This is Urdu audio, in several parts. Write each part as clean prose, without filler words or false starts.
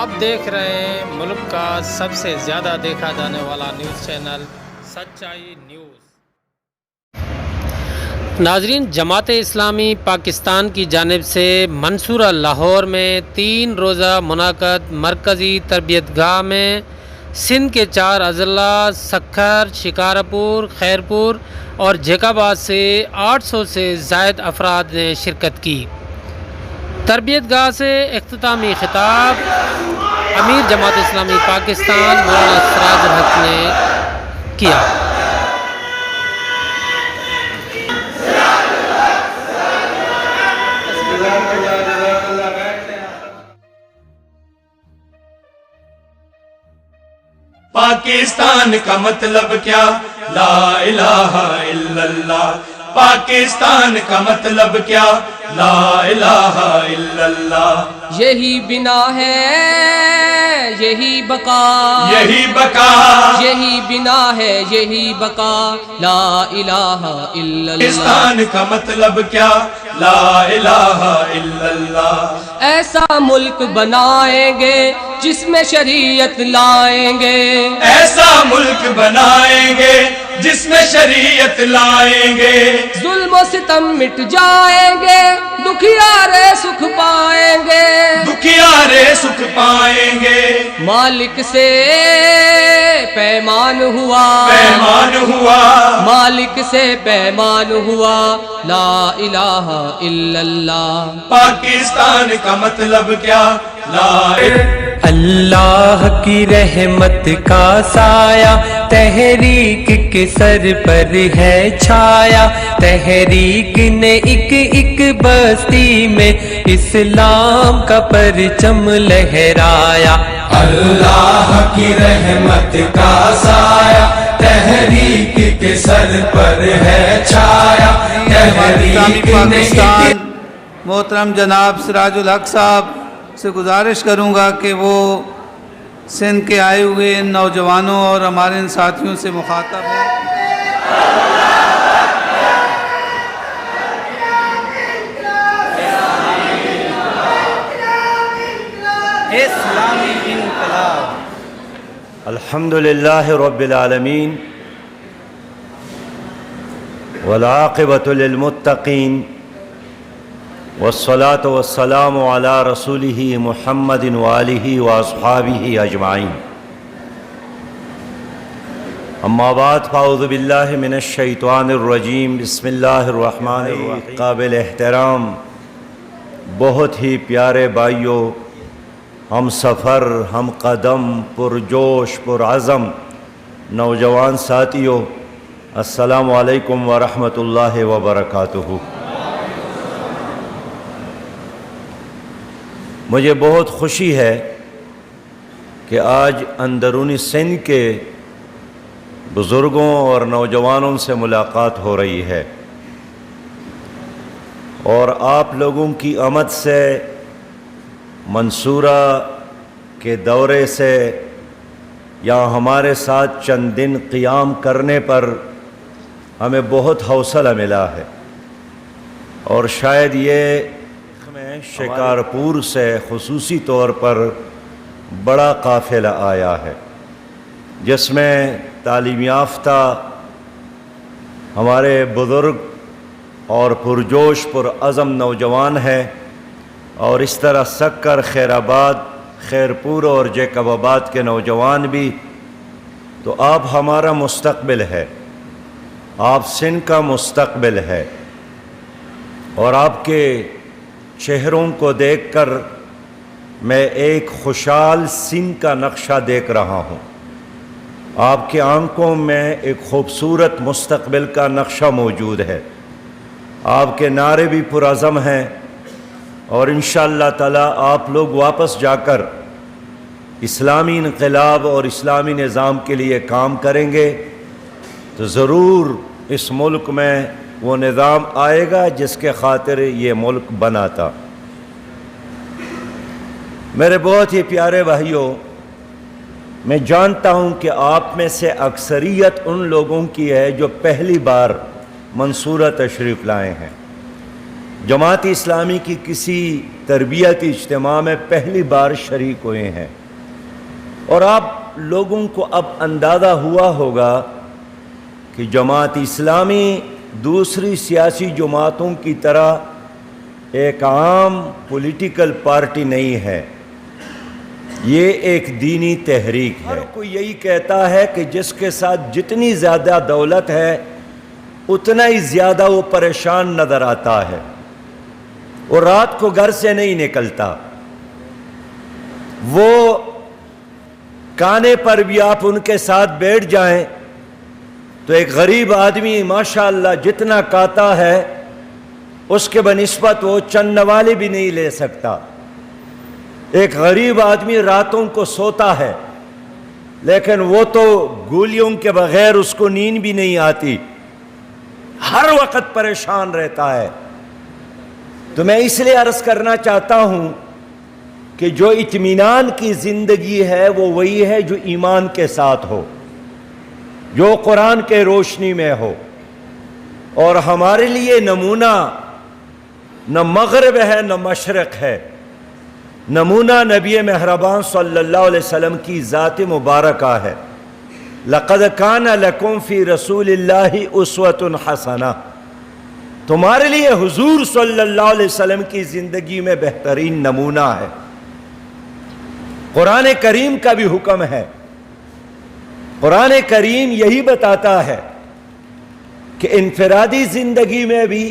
آپ دیکھ رہے ہیں ملک کا سب سے زیادہ دیکھا جانے والا نیوز چینل سچائی نیوز۔ ناظرین، جماعت اسلامی پاکستان کی جانب سے منصورہ لاہور میں 3 روزہ منعقد مرکزی تربیت گاہ میں سندھ کے 4 اضلاع سکھر، شکارپور، خیرپور اور جیکاباد سے 800 سے زائد افراد نے شرکت کی۔ تربیت گاہ سے اختتامی خطاب امیر جماعت اسلامی پاکستان مولانا سراج الحق نے کیا۔ پاکستان کا مطلب کیا؟ لا الہ الا اللہ۔ پاکستان کا مطلب کیا؟ لا الہ الا اللہ۔ یہی بنا ہے یہی بقا، یہی بقا، یہی بنا ہے یہی بقا، لا الہ الا اللہ۔ پاکستان کا مطلب کیا؟ لا الہ الا اللہ۔ ایسا ملک بنائیں گے جس میں شریعت لائیں گے، ایسا ملک بنائیں گے جس میں شریعت لائیں گے، ظلم و ستم مٹ جائیں گے، دکھیارے سکھ پائیں گے، دکھیارے سکھ پائیں گے۔ مالک سے پیمان ہوا، پیمان ہوا، مالک سے پیمان ہوا، لا الہ الا اللہ۔ پاکستان کا مطلب کیا؟ لا الہ اللہ کی رحمت کا سایہ تحریک کے سر پر ہے چھایا، تحریک نے ایک بستی میں اسلام کا پرچم لہرایا۔ اللہ کی رحمت کا سایہ تحریک کے سر پر ہے چھایا، تحریک نے پاکستان محترم جناب سراج الحق صاحب سے گزارش کروں گا کہ وہ سندھ کے آئے ہوئے ان نوجوانوں اور ہمارے ان ساتھیوں سے مخاطب ہیں۔ اسلامی انقلاب۔ الحمدللہ رب العالمین والعاقبۃ للمتقین والصلاة والسلام علی رسولہ محمد وآلہ واصحابہ اجمعین، اما بعد فاعوذ باللہ من الشیطان الرجیم، بسم اللہ الرحمن الرحیم۔ قابل احترام بہت ہی پیارے بھائیوں، ہم سفر، ہم قدم، پرجوش پرعزم نوجوان ساتھیوں، السلام علیکم ورحمۃ اللہ وبرکاتہ۔ مجھے بہت خوشی ہے کہ آج اندرونی سندھ کے بزرگوں اور نوجوانوں سے ملاقات ہو رہی ہے، اور آپ لوگوں کی آمد سے منصورہ کے دورے سے یا ہمارے ساتھ چند دن قیام کرنے پر ہمیں بہت حوصلہ ملا ہے، اور شاید یہ شکارپور سے خصوصی طور پر بڑا قافلہ آیا ہے، جس میں تعلیم یافتہ ہمارے بزرگ اور پرجوش پرعزم نوجوان ہیں، اور اس طرح سکر، خیرآباد، خیرپور اور جیکب آباد کے نوجوان بھی۔ تو آپ ہمارا مستقبل ہے، آپ سندھ کا مستقبل ہے، اور آپ کے چہروں کو دیکھ کر میں ایک خوشحال سندھ کا نقشہ دیکھ رہا ہوں، آپ کے آنکھوں میں ایک خوبصورت مستقبل کا نقشہ موجود ہے، آپ کے نعرے بھی پرعزم ہیں، اور انشاءاللہ تعالی آپ لوگ واپس جا کر اسلامی انقلاب اور اسلامی نظام کے لیے کام کریں گے تو ضرور اس ملک میں وہ نظام آئے گا جس کے خاطر یہ ملک بنا تھا۔ میرے بہت ہی پیارے بھائیوں، میں جانتا ہوں کہ آپ میں سے اکثریت ان لوگوں کی ہے جو پہلی بار منصورہ تشریف لائے ہیں، جماعت اسلامی کی کسی تربیتی اجتماع میں پہلی بار شریک ہوئے ہیں، اور آپ لوگوں کو اب اندازہ ہوا ہوگا کہ جماعت اسلامی دوسری سیاسی جماعتوں کی طرح ایک عام پولیٹیکل پارٹی نہیں ہے، یہ ایک دینی تحریک ہے۔ ہر کوئی یہی کہتا ہے کہ جس کے ساتھ جتنی زیادہ دولت ہے اتنا ہی زیادہ وہ پریشان نظر آتا ہے، اور رات کو گھر سے نہیں نکلتا۔ وہ کانے پر بھی آپ ان کے ساتھ بیٹھ جائیں تو ایک غریب آدمی ماشاءاللہ جتنا کاتا ہے اس کے بنسبت وہ چند نوالے بھی نہیں لے سکتا۔ ایک غریب آدمی راتوں کو سوتا ہے لیکن وہ تو گولیوں کے بغیر اس کو نیند بھی نہیں آتی، ہر وقت پریشان رہتا ہے۔ تو میں اس لیے عرض کرنا چاہتا ہوں کہ جو اطمینان کی زندگی ہے وہ وہی ہے جو ایمان کے ساتھ ہو، جو قرآن کے روشنی میں ہو۔ اور ہمارے لیے نمونہ نہ مغرب ہے نہ مشرق ہے، نمونہ نبی مہربان صلی اللہ علیہ وسلم کی ذات مبارکہ ہے۔ لَقَدْ كَانَ لَكُمْ فِي رَسُولِ اللَّهِ أُسْوَةٌ حَسَنَةٌ، تمہارے لیے حضور صلی اللہ علیہ وسلم کی زندگی میں بہترین نمونہ ہے۔ قرآن کریم کا بھی حکم ہے، قرآن کریم یہی بتاتا ہے کہ انفرادی زندگی میں بھی،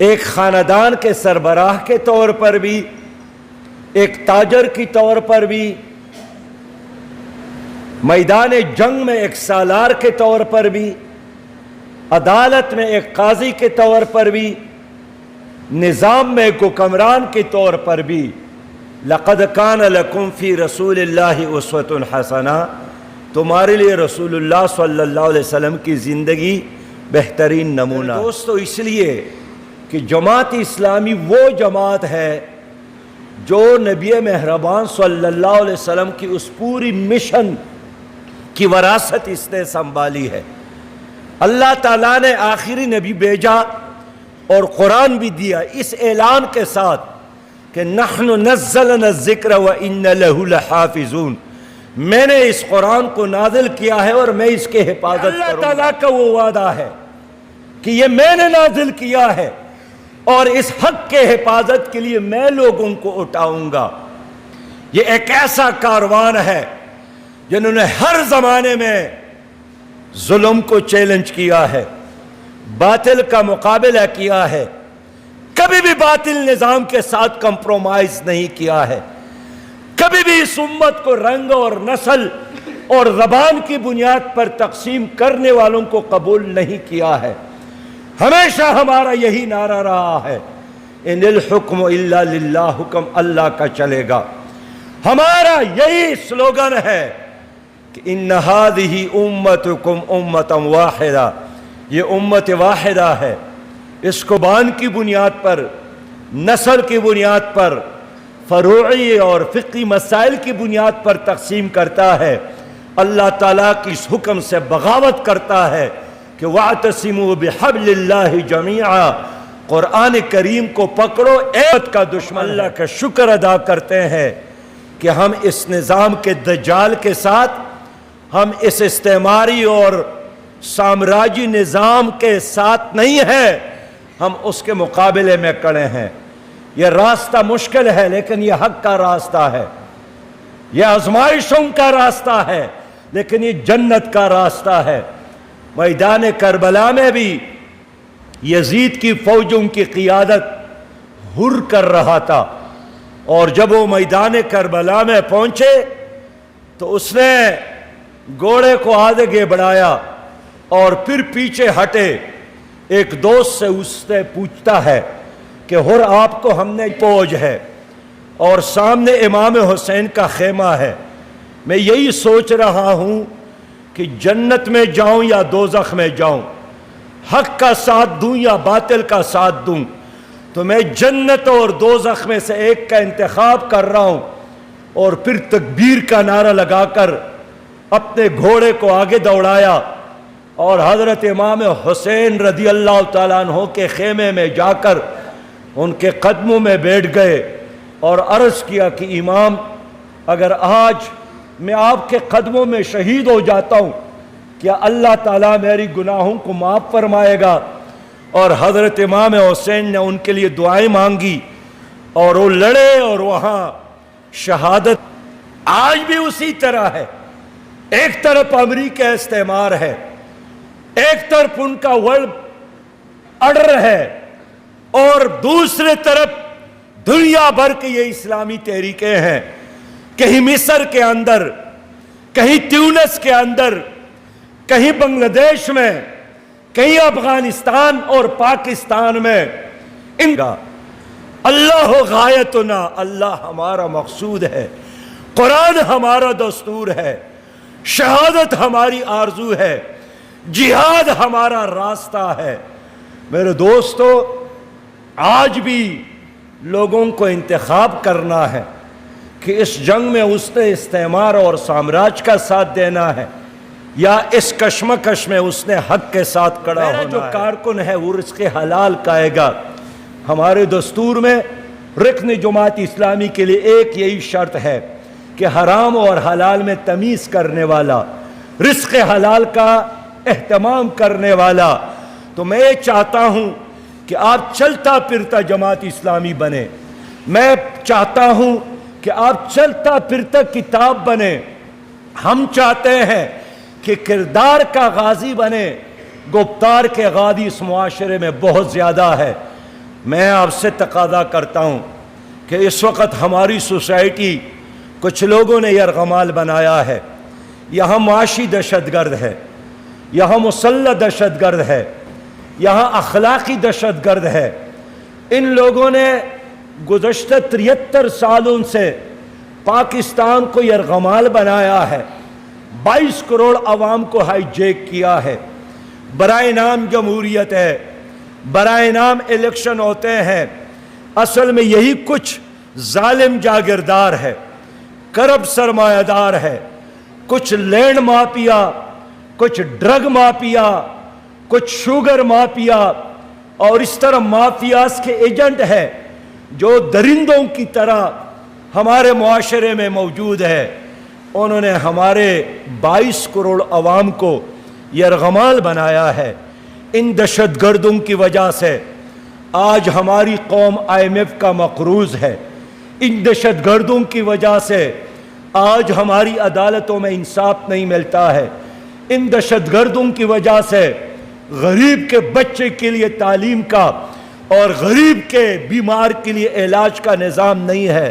ایک خاندان کے سربراہ کے طور پر بھی، ایک تاجر کی طور پر بھی، میدان جنگ میں ایک سالار کے طور پر بھی، عدالت میں ایک قاضی کے طور پر بھی، نظام میں ایک حکمران کے طور پر بھی، لَقَدْ كَانَ لَكُمْ فِي رَسُولِ اللَّهِ أُسْوَةٌ حَسَنَةٌ، تمہارے لیے رسول اللہ صلی اللہ علیہ وسلم کی زندگی بہترین نمونہ۔ دوستو، اس لیے کہ جماعت اسلامی وہ جماعت ہے جو نبی مہربان صلی اللہ علیہ وسلم کی اس پوری مشن کی وراثت اس نے سنبھالی ہے۔ اللہ تعالیٰ نے آخری نبی بھیجا اور قرآن بھی دیا اس اعلان کے ساتھ کہ نحن نزلنا الذکر وَإِنَّ لَهُ لَحَافِظُونَ، میں نے اس قرآن کو نازل کیا ہے اور میں اس کے حفاظت کروں گا۔ اللہ تعالیٰ کا وہ وعدہ ہے کہ یہ میں نے نازل کیا ہے اور اس حق کے حفاظت کے لیے میں لوگوں کو اٹھاؤں گا۔ یہ ایک ایسا کاروان ہے جنہوں نے ہر زمانے میں ظلم کو چیلنج کیا ہے، باطل کا مقابلہ کیا ہے، کبھی بھی باطل نظام کے ساتھ کمپرومائز نہیں کیا ہے، کبھی بھی اس امت کو رنگ اور نسل اور زبان کی بنیاد پر تقسیم کرنے والوں کو قبول نہیں کیا ہے۔ ہمیشہ ہمارا یہی نعرہ رہا ہے، ان الحکم الا للہ، حکم اللہ کا چلے گا۔ ہمارا یہی سلوگن ہے کہ ان ہذہ امتکم امۃ واحدہ، یہ امت واحدہ ہے۔ اس کو زبان کی بنیاد پر، نسل کی بنیاد پر، فروعی اور فقہی مسائل کی بنیاد پر تقسیم کرتا ہے، اللہ تعالیٰ کی اس حکم سے بغاوت کرتا ہے کہ وَاعْتَصِمُوا بِحَبْلِ اللَّهِ جَمِيعًا، قرآن کریم کو پکڑو، ایت کا دشمن۔ اللہ کا شکر ادا کرتے ہیں کہ ہم اس نظام کے دجال کے ساتھ، ہم اس استعماری اور سامراجی نظام کے ساتھ نہیں ہیں، ہم اس کے مقابلے میں کھڑے ہیں۔ یہ راستہ مشکل ہے لیکن یہ حق کا راستہ ہے، یہ آزمائشوں کا راستہ ہے لیکن یہ جنت کا راستہ ہے۔ میدان کربلا میں بھی یزید کی فوجوں کی قیادت ہر کر رہا تھا، اور جب وہ میدان کربلا میں پہنچے تو اس نے گھوڑے کو آگے بڑھایا اور پھر پیچھے ہٹے۔ ایک دوست سے اس سے پوچھتا ہے کہ ہر آپ کو ہم نے فوج ہے اور سامنے امام حسین کا خیمہ ہے، میں یہی سوچ رہا ہوں کہ جنت میں جاؤں یا دوزخ میں جاؤں، حق کا ساتھ دوں یا باطل کا ساتھ دوں، تو میں جنت اور دوزخ میں سے ایک کا انتخاب کر رہا ہوں۔ اور پھر تکبیر کا نعرہ لگا کر اپنے گھوڑے کو آگے دوڑایا اور حضرت امام حسین رضی اللہ تعالیٰ عنہ کے خیمے میں جا کر ان کے قدموں میں بیٹھ گئے اور عرض کیا کہ امام اگر آج میں آپ کے قدموں میں شہید ہو جاتا ہوں کیا اللہ تعالیٰ میری گناہوں کو معاف فرمائے گا؟ اور حضرت امام حسین نے ان کے لیے دعائیں مانگی اور وہ لڑے اور وہاں شہادت۔ آج بھی اسی طرح ہے، ایک طرف امریکہ استعمار ہے، ایک طرف ان کا ورلڈ آرڈر ہے، اور دوسرے طرف دنیا بھر کی یہ اسلامی تحریکیں ہیں، کہیں مصر کے اندر، کہیں تیونس کے اندر، کہیں بنگلہ دیش میں، کہیں افغانستان اور پاکستان میں۔ ان کا اللہ غایتنا، اللہ ہمارا مقصود ہے، قرآن ہمارا دستور ہے، شہادت ہماری آرزو ہے، جہاد ہمارا راستہ ہے۔ میرے دوستو، آج بھی لوگوں کو انتخاب کرنا ہے کہ اس جنگ میں اس نے استعمار اور سامراج کا ساتھ دینا ہے یا اس کشمکش میں اس نے حق کے ساتھ کھڑا ہونا ہے۔ جو کارکن ہے وہ رزق حلال کھائے گا۔ ہمارے دستور میں رکن جماعت اسلامی کے لیے ایک یہی شرط ہے کہ حرام اور حلال میں تمیز کرنے والا، رزق حلال کا اہتمام کرنے والا۔ تو میں چاہتا ہوں کہ آپ چلتا پھرتا جماعت اسلامی بنے، میں چاہتا ہوں کہ آپ چلتا پھرتا کتاب بنے۔ ہم چاہتے ہیں کہ کردار کا غازی بنے، گفتار کے غازی اس معاشرے میں بہت زیادہ ہے۔ میں آپ سے تقاضا کرتا ہوں کہ اس وقت ہماری سوسائٹی کچھ لوگوں نے یرغمال بنایا ہے، یہاں معاشی دہشت گرد ہے، یہاں مسلح دہشت گرد ہے، یہاں اخلاقی دہشت گرد ہے۔ ان لوگوں نے گزشتہ 73 سالوں سے پاکستان کو یرغمال بنایا ہے، 22 کروڑ عوام کو ہائی جیک کیا ہے۔ برائے نام جمہوریت ہے، برائے نام الیکشن ہوتے ہیں، اصل میں یہی کچھ ظالم جاگیردار ہے، کرب سرمایہ دار ہے، کچھ لینڈ مافیا، کچھ ڈرگ مافیا، کچھ شوگر مافیا، اور اس طرح مافیاز کے ایجنٹ ہے جو درندوں کی طرح ہمارے معاشرے میں موجود ہے۔ انہوں نے ہمارے 22 کروڑ عوام کو یرغمال بنایا ہے۔ ان دہشت گردوں کی وجہ سے آج ہماری قوم IMF کا مقروض ہے، ان دہشت گردوں کی وجہ سے آج ہماری عدالتوں میں انصاف نہیں ملتا ہے، ان دہشت گردوں کی وجہ سے غریب کے بچے کے لیے تعلیم کا اور غریب کے بیمار کے لیے علاج کا نظام نہیں ہے۔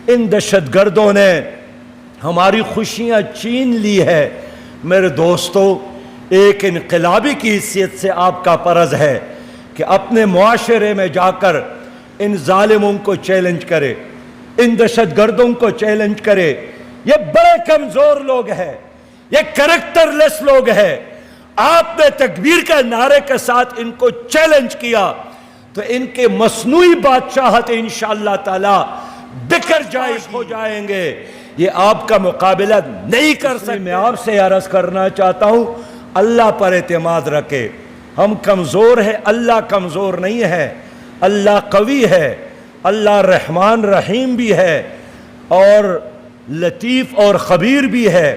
ان دہشت گردوں نے ہماری خوشیاں چھین لی ہے۔ میرے دوستو، ایک انقلابی کی حیثیت سے آپ کا فرض ہے کہ اپنے معاشرے میں جا کر ان ظالموں کو چیلنج کرے، ان دہشت گردوں کو چیلنج کرے۔ یہ بڑے کمزور لوگ ہیں، یہ کریکٹر لیس لوگ ہیں۔ آپ نے تکبیر کے نعرے کے ساتھ ان کو چیلنج کیا تو ان کے مصنوعی بادشاہت انشاءاللہ تعالی بکھر ہو جائیں گے، یہ آپ کا مقابلہ نہیں کر سکتے۔ میں آپ سے عرض کرنا چاہتا ہوں، اللہ پر اعتماد رکھے۔ ہم کمزور ہیں، اللہ کمزور نہیں ہے، اللہ قوی ہے، اللہ رحمان رحیم بھی ہے اور لطیف اور خبیر بھی ہے،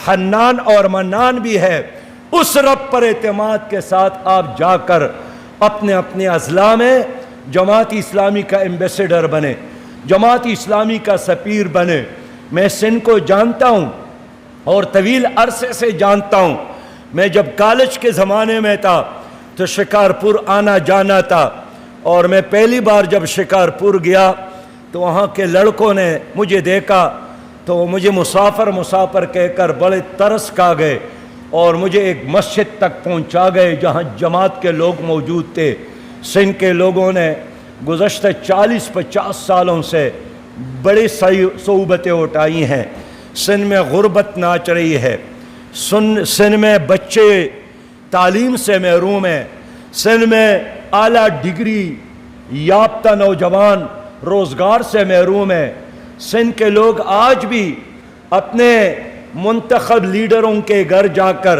حنان اور منان بھی ہے۔ اس رب پر اعتماد کے ساتھ آپ جا کر اپنے اپنے اضلاع میں جماعت اسلامی کا ایمبیسیڈر بنے، جماعت اسلامی کا سفیر بنے۔ میں سندھ کو جانتا ہوں اور طویل عرصے سے جانتا ہوں۔ میں جب کالج کے زمانے میں تھا تو شکارپور آنا جانا تھا، اور میں پہلی بار جب شکارپور گیا تو وہاں کے لڑکوں نے مجھے دیکھا تو وہ مجھے مسافر کہہ کر بڑے ترس کھا گئے اور مجھے ایک مسجد تک پہنچا گئے جہاں جماعت کے لوگ موجود تھے۔ سندھ کے لوگوں نے گزشتہ 40-50 سالوں سے بڑی صعوبتیں اٹھائی ہیں۔ سندھ میں غربت ناچ رہی ہے، سندھ میں بچے تعلیم سے محروم ہیں، سندھ میں اعلیٰ ڈگری یافتہ نوجوان روزگار سے محروم ہیں۔ سندھ کے لوگ آج بھی اپنے منتخب لیڈروں کے گھر جا کر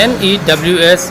NEWS